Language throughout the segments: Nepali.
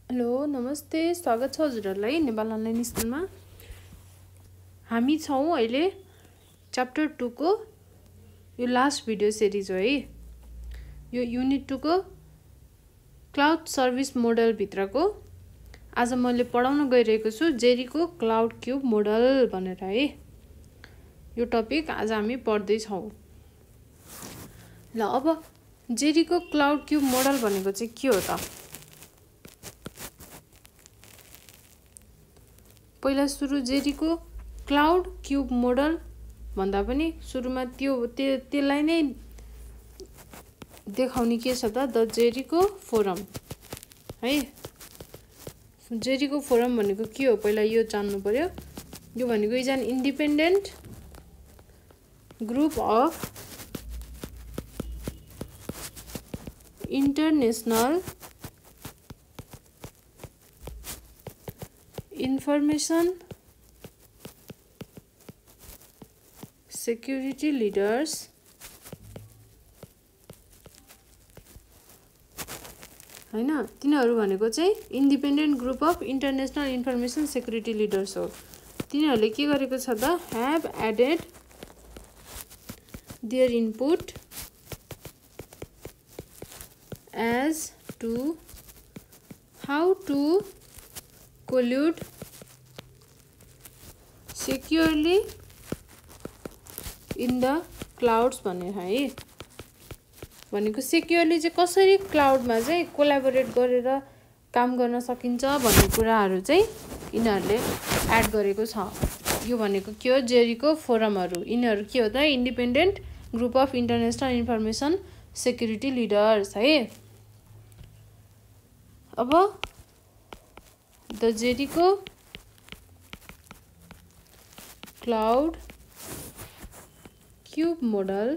हेलो नमस्ते, स्वागत छ हजुरहरूलाई नेपाल अनलाइन स्कुलमा। हामी छौँ अहिले च्याप्टर 2 को यो लास्ट भिडियो सिरिज हो है। यो युनिट 2 को क्लाउड सर्भिस मोडल भित्रको आज मैले पढाउन गइरहेको छु जेरीको क्लाउड क्यूब मोडल भनेर है। यो टपिक आज हामी पढ्दै छौँ। ल अब जेरीको क्लाउड क्यूब मोडल भनेको चाहिँ के हो त? पहिला सुरु जेरीको क्लाउड क्यूब मोडल भन्दा पनि सुरुमा त्यसलाई नै देखाउने के छ त द जेरीको फोरम है। जेरीको फोरम भनेको के हो पहिला यो जान्नु पर्यो। यो भनेको is an independent group of international information security leaders हैन। तिनीहरू भनेको चाहिँ independent group of international information security leaders हो। तिनीहरूले के गरेको छ त have added their input as to how to collude securely in the clouds भनेर है। भनेको सेक्युरली चाहिँ कसरी क्लाउडमा चाहिँ कोल्याबोरेट गरेर काम गर्न सकिन्छ भन्ने कुराहरू चाहिँ यिनीहरूले एड गरेको छ। यो भनेको के हो जेरीको फोरमहरू। यिनीहरू के हो त independent group of international information security leaders है। अब The Jericho Cloud Cube model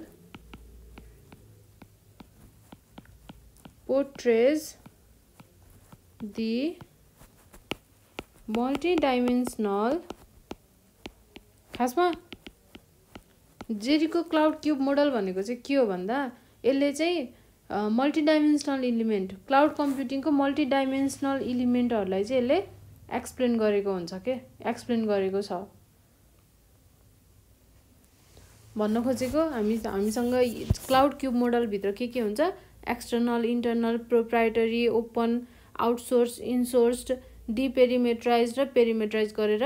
portrays the multidimensional खासमा जेरीको क्लाउड क्यूब मोडल भनेको चाहिँ के हो भन्दा यसले चाहिँ मल्टिडाइमेन्सनल इलिमेन्ट क्लाउड कम्प्युटिङको मल्टिडाइमेन्सनल इलिमेन्टहरूलाई चाहिँ यसले एक्सप्लेन गरेको हुन्छ के एक्सप्लेन गरेको छ भन्न खोजेको। हामीसँग क्लाउड क्यूब मोडल भित्र के हुन्छ external internal proprietary open outsource insourced deperimeterise र पेरिमेट्राइज गरेर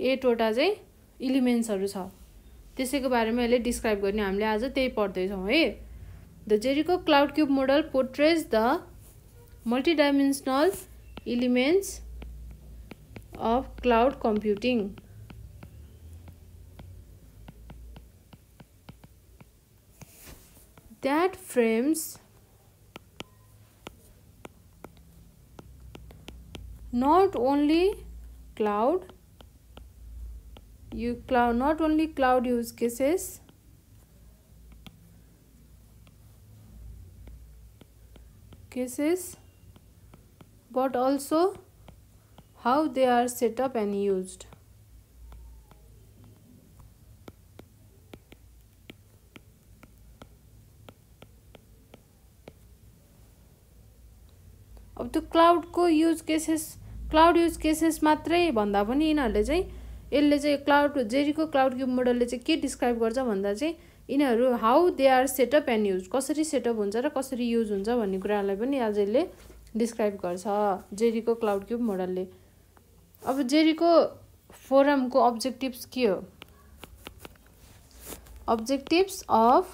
8 वटा चाहिँ इलिमेन्ट्सहरू छ। त्यसैको बारेमा यसले डिस्क्राइब गर्ने हामीले आज त्यही पढ्दैछौँ है। The Jericho Cloud Cube model portrays the multidimensional elements of cloud computing. That frames not only cloud use cases but also how they are set up and used. अब त्यो क्लाउड युज केसेस मात्रै भन्दा पनि यिनीहरूले चाहिँ यसले चाहिँ जेरीको क्लाउड क्यूब मोडलले चाहिँ के डिस्क्राइब गर्छ भन्दा चाहिँ यिनीहरू how they are set up and use कसरी सेटअप हुन्छ र कसरी युज हुन्छ भन्ने कुरालाई पनि आज यसले डिस्क्राइब गर्छ जेरीको क्लाउड क्यूब मोडलले। अब जेरीको फोरमको अब्जेक्टिभ्स के हो? अब्जेक्टिभ्स अफ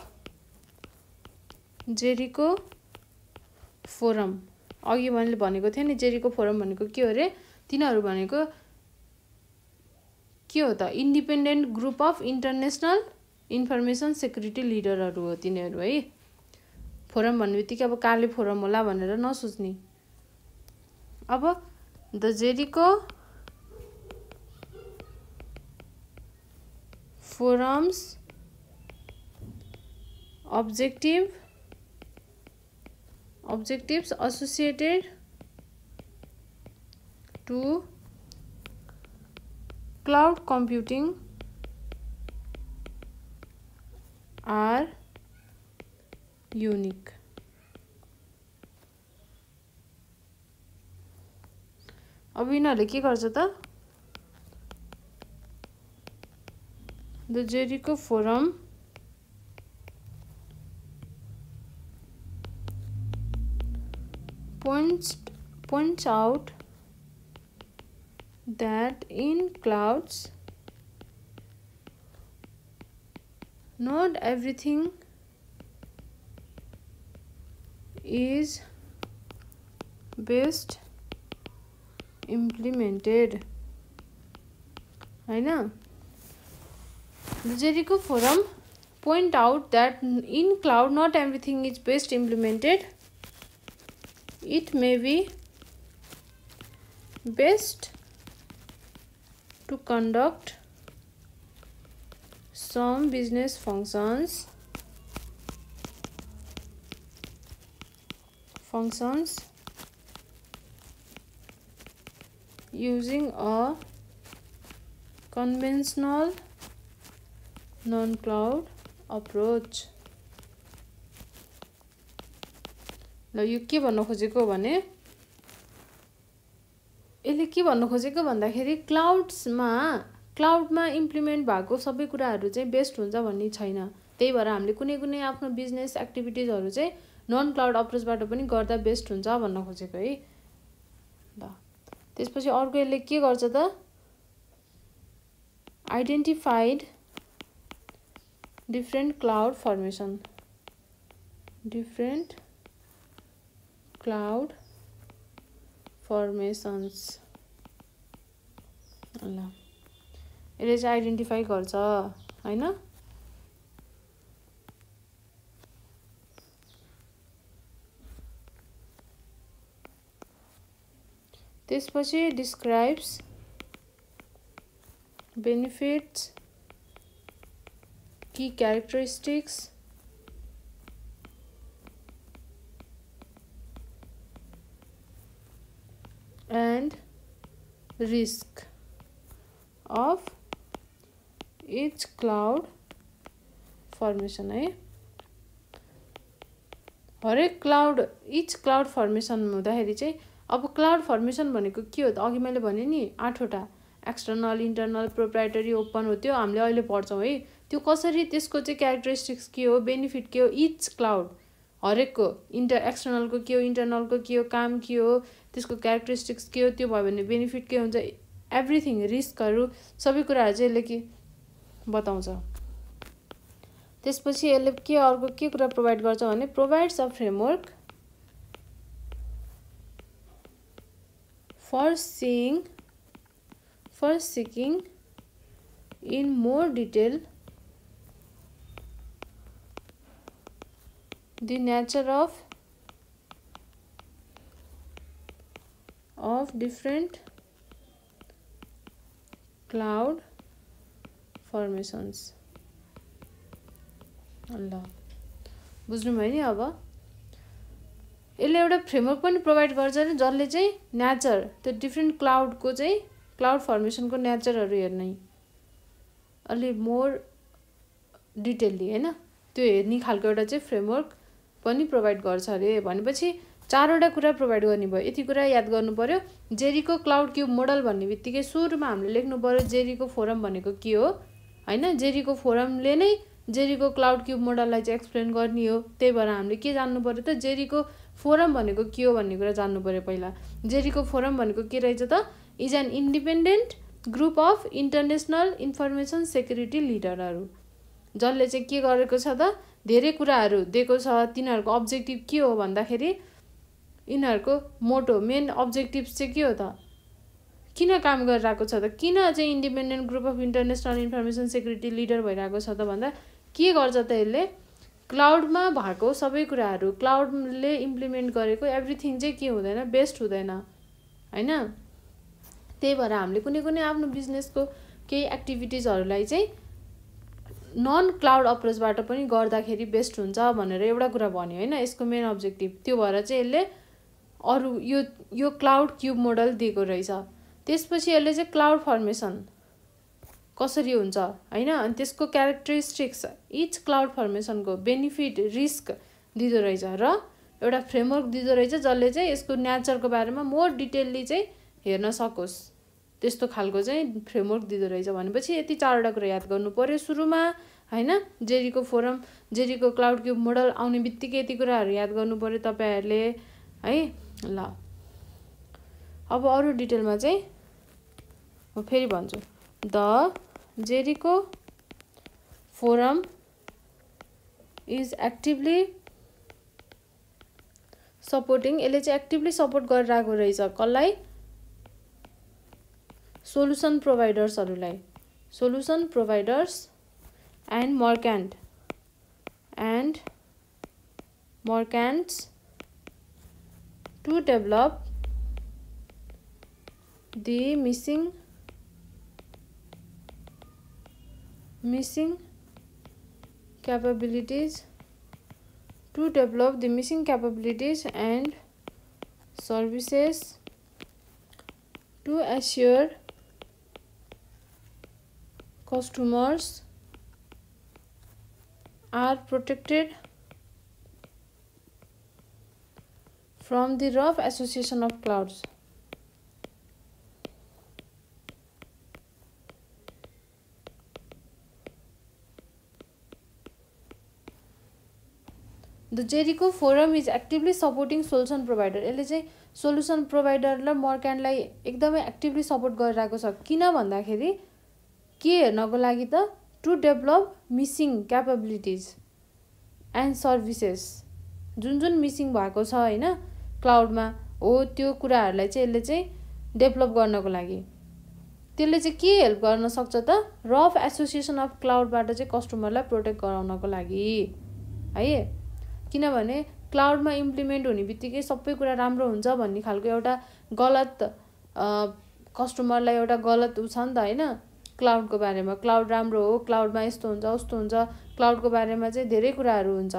जेरीको फोरम अघि मैले भनेको थिएँ नि जेरीको फोरम भनेको के हो रे। तिनीहरू भनेको के हो त independent group of international information security लिडरहरू हो तिनीहरू है। फोरम भन्ने बित्तिकै अब काले फोरम होला भनेर नसोच्ने। अब the Jericho forums objectives associated to cloud computing are unique. अब यिनीहरूले के गर्छ त the Jericho forum points out that in clouds not everything is best implemented. हैन The Jericho Forum point out that in cloud not everything is best implemented. It may be best to conduct some business functions using a conventional non-cloud approach. ल यो के भन्न खोजेको भने यसले के भन्न खोजेको भन्दाखेरि क्लाउडमा इम्प्लिमेन्ट भएको सबै कुराहरू चाहिँ बेस्ट हुन्छ भन्ने छैन। त्यही भएर हामीले कुनै कुनै आफ्नो बिजनेस एक्टिभिटिजहरू चाहिँ नन क्लाउड अप्रोचबाट पनि गर्दा बेस्ट हुन्छ भन्न खोजेको है। ल त्यसपछि अर्को यसले के गर्छ त आइडेन्टिफाइड different cloud formations ल यसले चाहिँ आइडेन्टिफाई गर्छ हैन। त्यसपछि describes benefits key characteristics and risk of each cloud formation है। हरेक each cloud formation हुँदाखेरि चाहिँ अब क्लाउड फर्मेसन भनेको के हो त अघि मैले भने नि 8 वटा एक्सटर्नल इन्टरनल प्रोप्राइटरी ओपन हो त्यो हामीले अहिले पढ्छौं है। त्यो कसरी त्यसको चाहिँ क्यारेक्टरिस्टिक्स के हो बेनिफिट के हो इच क्लाउड हरेकको एक्सटर्नलको के हो इन्टरनलको के हो काम के हो त्यसको क्यारेक्टरिस्टिक्स के हो त्यो भयो भने बेनिफिट के हुन्छ एभ्रिथिङ रिस्कहरू सबै कुराहरू चाहिँ यसले के बताउँछ। त्यसपछि यसले के अर्को के कुरा प्रोभाइड गर्छ भने provides a framework for seeking in more detail the nature of different cloud formations. ल बुझ्नु भयो नि। अब यसले एउटा फ्रेमवर्क पनि प्रोभाइड गर्छ नि जसले चाहिँ नेचर त्यो डिफ्रेन्ट क्लाउडको चाहिँ क्लाउड फर्मेसनको नेचरहरू हेर्ने अलि मोर डिटेलली हैन त्यो हेर्ने खालको एउटा चाहिँ फ्रेमवर्क पनि प्रोभाइड गर्छ अरे। भनेपछि 4 वटा कुरा प्रोभाइड गर्ने भयो। यति कुरा याद गर्नु पर्यो। जेरिको क्लाउड क्यूब मोडल भन्ने बित्तिकै सुरुमा हामीले लेख्नु पर्यो जेरिको फोरम भनेको के हो हैन। जेरिको फोरमले नै जेरिको क्लाउड क्यूब मोडललाई चाहिँ एक्सप्लेन गर्ने हो। त्यही भएर हामीले के जान्नु पर्यो त जेरिको फोरम भनेको के हो भन्ने कुरा जान्नु पर्यो पहिला। जेरिको फोरम भनेको के रहेछ त is an independent group of international information security लिडरहरू जसले चाहिँ के गरेको छ त धेरै कुराहरू दिएको छ। तिनीहरूको अब्जेक्टिभ के हो भन्दाखेरि यिनीहरूको मोटो मेन अब्जेक्टिभ्स चाहिँ के हो त किन काम गरिरहेको छ त किन चाहिँ independent group of international information security leader भइरहेको छ त भन्दा के गर्छ त यसले क्लाउडमा भएको सबै कुराहरू क्लाउडले इम्प्लिमेन्ट गरेको एभ्रिथिङ चाहिँ के हुँदैन बेस्ट हुँदैन हैन। त्यही भएर हामीले कुनै कुनै आफ्नो बिजनेसको केही एक्टिभिटिजहरूलाई चाहिँ नन क्लाउड अप्रोचबाट पनि गर्दाखेरि बेस्ट हुन्छ भनेर एउटा कुरा भन्यो हैन यसको मेन अब्जेक्टिभ। त्यो भएर चाहिँ यसले अरु यो क्लाउड क्यूब मोडल दिएको रहेछ। त्यसपछि यसले चाहिँ क्लाउड फर्मेसन कसरी हुन्छ हैन अनि त्यसको क्यारेक्टरिस्टिक्स इच क्लाउड फर्मेसनको बेनिफिट रिस्क दिदो रहेछ र एउटा फ्रेमवर्क दिदो रहेछ जसले चाहिँ यसको नेचरको बारेमा मोर डिटेलली चाहिँ हेर्न सकोस् त्यस्तो खालको चाहिँ फ्रेमवर्क दिँदो रहेछ। भनेपछि यति 4वटा कुरा याद गर्नु पर्यो सुरुमा हैन। जेरीको फोरम, जेरीको क्लाउड क्यूब मोडल आउने बित्तिकै यति कुराहरू याद गर्नु पर्यो तपाईहरुले है। ल अब अरु डिटेलमा चाहिँ म फेरि भन्छु। The Jericho forum is actively supporting, यसले चाहिँ एक्टिभली सपोर्ट गरिरहेको रहेछ कसलाई? सोलुसन प्रोभाइडर्सहरुलाई, solution providers and merchants to develop the missing capabilities and services to assure customers are protected from the rough association of clouds. The Jericho Forum is actively supporting solution provider. यसले चाहिँ सोलुसन प्रोभाइडर र मर्चेन्टलाई एकदमै एक्टिभली सपोर्ट गरिरहेको छ। किन भन्दाखेरि के हेर्नको लागि त? To develop missing capabilities and services, जुन मिसिङ भएको छ हैन क्लाउडमा हो त्यो कुराहरूलाई चाहिँ यसले चाहिँ डेभलप गर्नको लागि। त्यसले चाहिँ के हेल्प गर्न सक्छ त? रफ एसोसिएसन अफ क्लाउडबाट चाहिँ कस्टमरलाई प्रोटेक्ट गराउनको लागि है। किनभने क्लाउडमा इम्प्लिमेन्ट हुने बित्तिकै सबै कुरा राम्रो हुन्छ भन्ने खालको एउटा गलत कस्टमरलाई एउटा गलत छ नि त हैन क्लाउडको बारेमा। क्लाउड राम्रो हो, क्लाउडमा यस्तो हुन्छ उस्तो हुन्छ, क्लाउडको बारेमा चाहिँ धेरै कुराहरू हुन्छ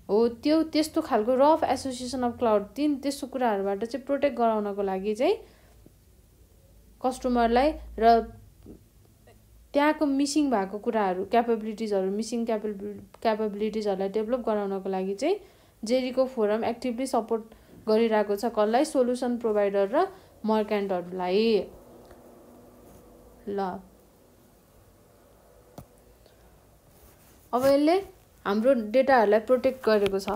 हो। त्यो त्यस्तो खालको रफ एसोसिएसन अफ क्लाउड त्यस्तो कुराहरूबाट चाहिँ प्रोटेक्ट गराउनको लागि चाहिँ कस्टमरलाई र त्यहाँको मिसिङ भएको कुराहरू क्यापेबिलिटिजहरू मिसिङ क्यापेबिलिटिजहरूलाई डेभलप गराउनको लागि चाहिँ जेरीको फोरम एक्टिभली सपोर्ट गरिरहेको छ कसलाई? सोलुसन प्रोभाइडर र मर्चेन्टहरूलाई। ल अब यसले हाम्रो डेटाहरूलाई प्रोटेक्ट गरेको छ।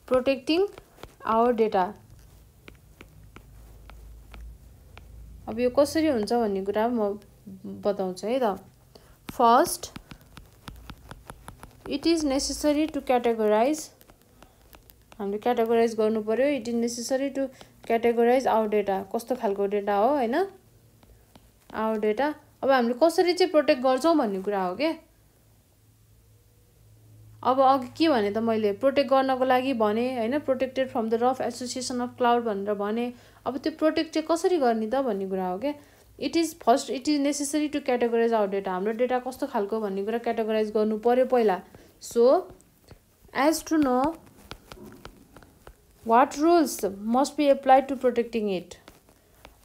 Protecting our data. अब यो कसरी हुन्छ भन्ने कुरा म बताउँछु है त। First, it is necessary to categorise, हामीले क्याटेगोराइज गर्नु पर्यो। It is necessary to categorise our data, कस्तो खालको डेटा हो हैन आवर डेटा। अब हामीले कसरी चाहिँ प्रोटेक्ट गर्छौं भन्ने कुरा हो के। अब अघि के भने त मैले प्रोटेक्ट गर्नको लागि भने हैन, protected from the rough association of cloud भनेर भने। अब त्यो प्रोटेक्ट चाहिँ कसरी गर्ने त भन्ने कुरा हो के। It is necessary to categorise our data, हाम्रो डेटा कस्तो खालको भन्ने कुरा क्याटेगोराइज गर्नु पर्यो पहिला। So as to know what rules must be applied to protecting it.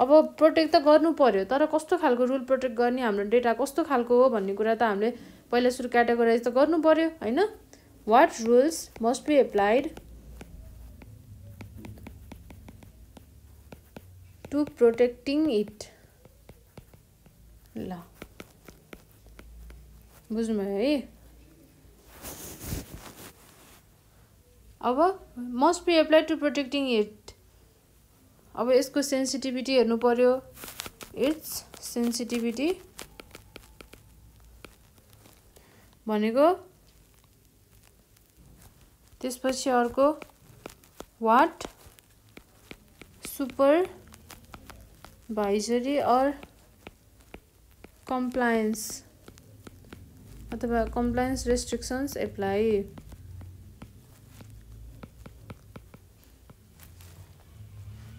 अब प्रोटेक्ट त गर्नु पर्यो, तर कस्तो खालको रुल प्रोटेक्ट गर्ने, हाम्रो डेटा कस्तो खालको हो भन्ने कुरा त हामीले पहिला सुरु क्याटेगोराइज त गर्नु पर्यो हैन। What rules must be applied to protecting it. ल बुझ्नुभयो है। अब must be applied to protecting it. अब यसको सेन्सिटिभिटी हेर्नु पर्यो। इट्स सेन्सिटिभिटी भनेको, त्यसपछि अर्को व्हाट सुपरभाइजरी अर कम्प्लायन्स अथवा कम्प्लायन्स रेस्ट्रिक्सन्स एप्लाई।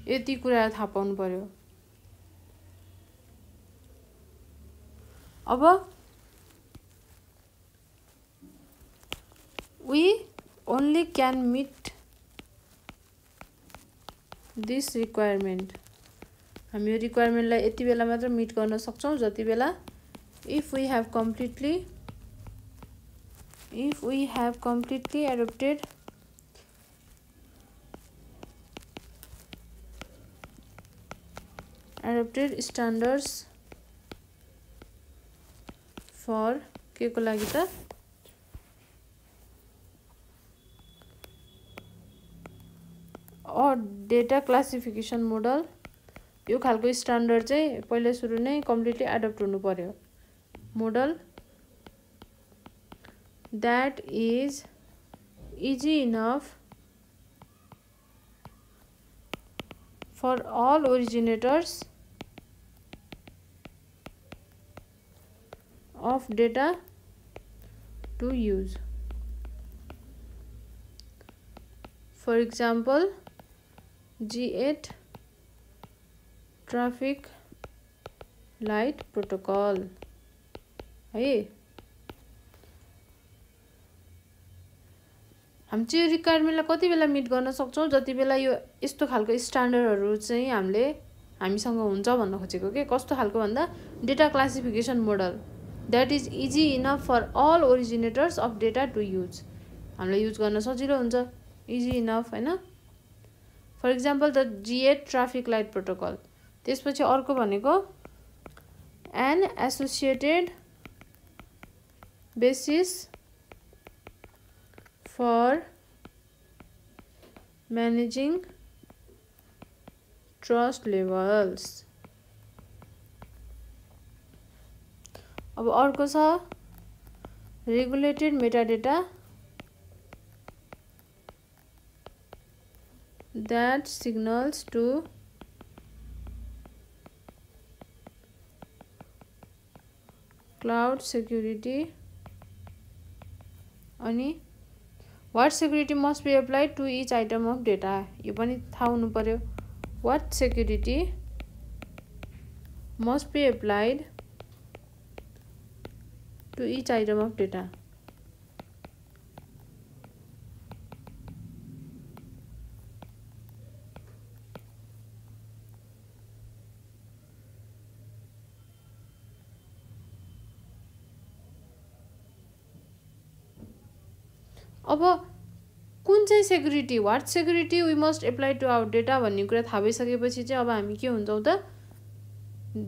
यति कुरा थाहा पाउनु पर्यो। अब we only can meet this requirement, हामी यो रिक्वायरमेन्टलाई यति बेला मात्र मिट गर्न सक्छौं जति बेला if we have completely adopted adopted standards for के को लागि त डेटा क्लासिफिकेसन मोडल यो खालको स्ट्यान्डर्ड चाहिँ पहिले सुरु नै कम्प्लिटली एडप्ट हुनु पर्यो model that is easy enough for all originators of data to use. For example, G8 traffic light protocol है हामी चाहिँ रिक्वायरमेन्टलाई कति बेला मिट गर्न सक्छौं जति बेला यो यस्तो खालको स्ट्यान्डर्डहरु चाहिँ हामीसँग हुन्छ भन्न खोजेको के कस्तो खालको भन्दा data classification model that is easy enough for all originators of data to use हामीलाई युज गर्न सजिलो हुन्छ easy enough हैन for example the G8 traffic light protocol त्यसपछि अर्को भनेको an associated basis for managing trust levels अब अर्को छ regulated metadata that signals to cloud security अनि what security must be applied to each item of data यो पनि थाहा हुनु पर्यो what security must be applied to each item of data अब कुन चाहिँ security what security we must apply to our data भन्ने कुरा थाहा भइसकेपछि चाहिँ अब हामी के हुन्छौं त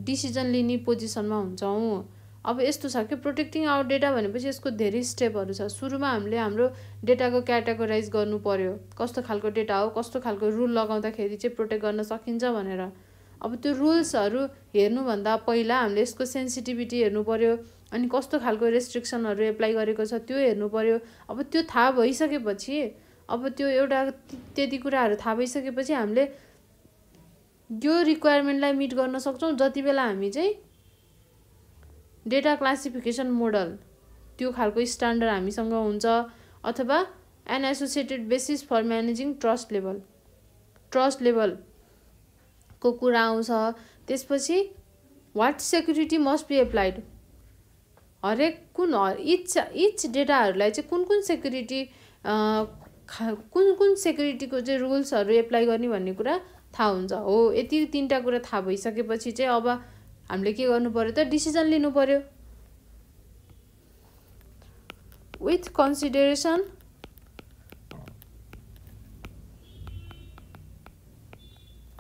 डिसिजन लिने पोजिसनमा हुन्छौं अब यस्तो छ कि प्रोटेक्टिङ आवर डेटा भनेपछि यसको धेरै स्टेपहरु छ सुरुमा हामीले हाम्रो डेटाको क्याटेगोराइज गर्नु पर्यो कस्तो खालको डेटा हो कस्तो खालको रुल लगाउँदाखेरि चाहिँ प्रोटेक्ट गर्न सकिन्छ भनेर अब त्यो रुल्सहरु हेर्नु भन्दा पहिला हामीले यसको सेन्सिटिभिटी हेर्नु पर्यो अनि कस्तो खालको रेस्ट्रिक्सनहरु एप्लाई गरेको छ त्यो हेर्नु पर्यो अब त्यो थाहा भइसकेपछि अब त्यो एउटा त्यति कुराहरु थाहा भइसकेपछि हामीले यो रिक्वायरमेन्टलाई मिट गर्न सक्छौं जति बेला हामी चाहिँ डेटा क्लासिफिकेसन मोडल त्यो खालको स्ट्यान्डर्ड हामीसँग हुन्छ अथवा an associated basis for managing trust level को कुरा आउँछ त्यसपछि what security must be applied हरेक कुन इच डेटाहरुलाई चाहिँ कुन सेक्युरिटी कुन सेक्युरिटीको चाहिँ रुल्सहरु एप्लाई गर्ने भन्ने कुरा थाहा हुन्छ हो यति तीनटा कुरा थाहा भइसकेपछि चाहिँ अब हामीले के गर्नु पर्यो त डिसिजन लिनु पर्यो with consideration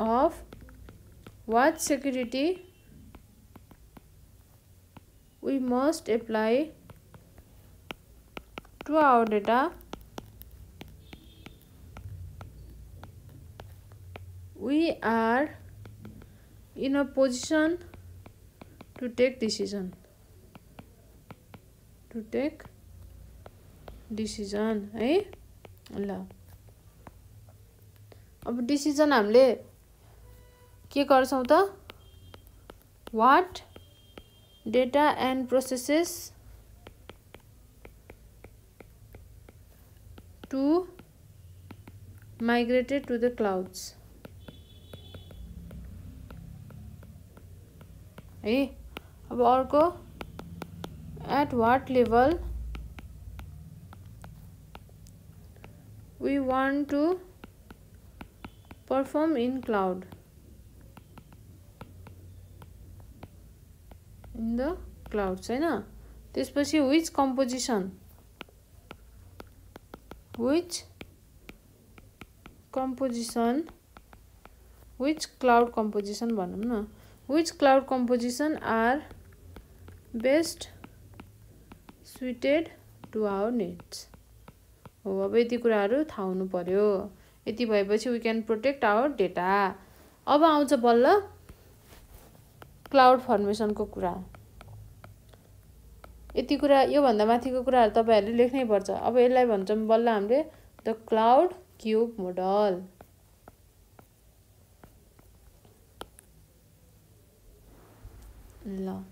of what security we must apply to our data we are in a position to take decision है ल अब डिसिजन हामीले के गर्छौं त what data and processes to migrated to the clouds है अब अर्को at what level we want to perform in cloud in the clouds हैन त्यसपछि which composition which cloud composition भनौं न Which cloud composition are best suited to our needs? हो, अब यति कुराहरू थाहा हुनु पर्यो। यति भएपछि we can protect our data। अब आउँछ बल्ल क्लाउड फर्मेसनको कुरा। यति कुरा, योभन्दा माथिको कुराहरू तपाईँहरूले लेख्नै पर्छ। अब यसलाई भन्छौँ बल्ल हामीले द क्लाउड क्युब मोडल। ल